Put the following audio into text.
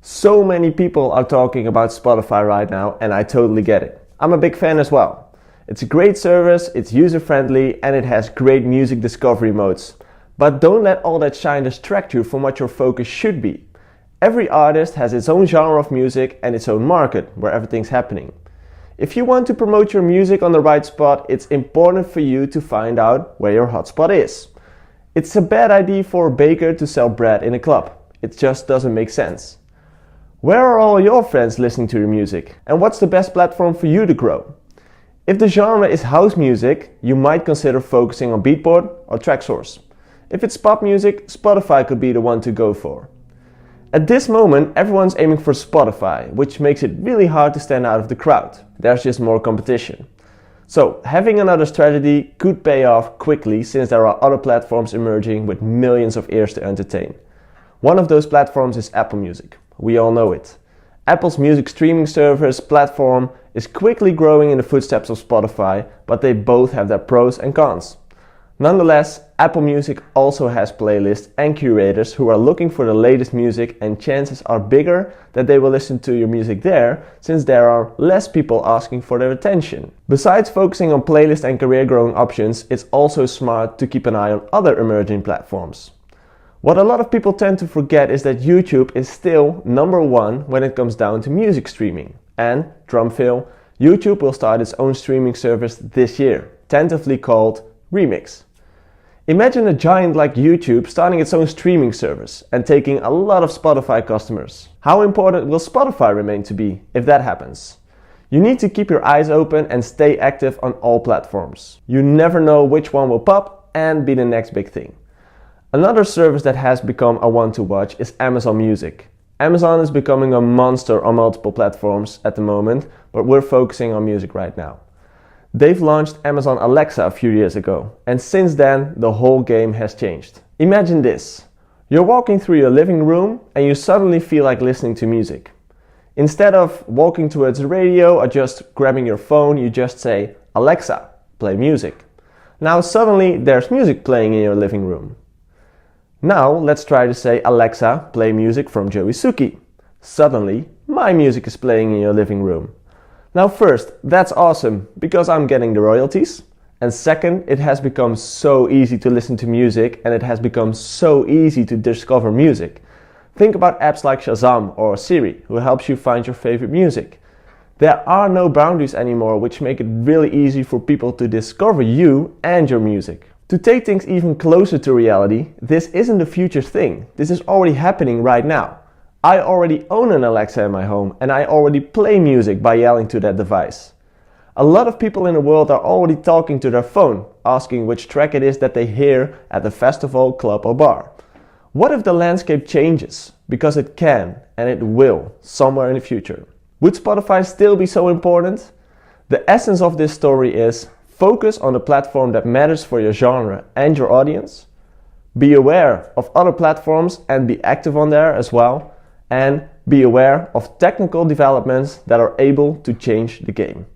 So many people are talking about Spotify right now, and I totally get it. I'm a big fan as well. It's a great service, it's user-friendly, and it has great music discovery modes. But don't let all that shine distract you from what your focus should be. Every artist has its own genre of music and its own market where everything's happening. If you want to promote your music on the right spot, it's important for you to find out where your hotspot is. It's a bad idea for a baker to sell bread in a club. It just doesn't make sense. Where are all your friends listening to your music? And what's the best platform for you to grow? If the genre is house music, you might consider focusing on Beatport or Traxsource. If it's pop music, Spotify could be the one to go for. At this moment, everyone's aiming for Spotify, which makes it really hard to stand out of the crowd. There's just more competition. So, having another strategy could pay off quickly since there are other platforms emerging with millions of ears to entertain. One of those platforms is Apple Music. We all know it. Apple's music streaming service platform is quickly growing in the footsteps of Spotify, but they both have their pros and cons. Nonetheless, Apple Music also has playlists and curators who are looking for the latest music, and chances are bigger that they will listen to your music there since there are less people asking for their attention. Besides focusing on playlist and career growing options, it's also smart to keep an eye on other emerging platforms. What a lot of people tend to forget is that YouTube is still number one when it comes down to music streaming. And, drumfill, YouTube will start its own streaming service this year, tentatively called Remix. Imagine a giant like YouTube starting its own streaming service and taking a lot of Spotify customers. How important will Spotify remain to be if that happens? You need to keep your eyes open and stay active on all platforms. You never know which one will pop and be the next big thing. Another service that has become a one to watch is Amazon Music. Amazon is becoming a monster on multiple platforms at the moment, but we're focusing on music right now. They've launched Amazon Alexa a few years ago, and since then the whole game has changed. Imagine this. You're walking through your living room and you suddenly feel like listening to music. Instead of walking towards the radio or just grabbing your phone, you just say, "Alexa, play music." Now suddenly there's music playing in your living room. Now let's try to say, "Alexa, play music from JoeySuki." Suddenly, my music is playing in your living room. Now first, that's awesome because I'm getting the royalties. And second, it has become so easy to listen to music and it has become so easy to discover music. Think about apps like Shazam or Siri, who helps you find your favorite music. There are no boundaries anymore, which make it really easy for people to discover you and your music. To take things even closer to reality, this isn't a future thing. This is already happening right now. I already own an Alexa in my home and I already play music by yelling to that device. A lot of people in the world are already talking to their phone, asking which track it is that they hear at the festival, club or bar. What if the landscape changes? Because it can, and it will, somewhere in the future. Would Spotify still be so important? The essence of this story is focus on the platform that matters for your genre and your audience. Be aware of other platforms and be active on there as well. And be aware of technical developments that are able to change the game.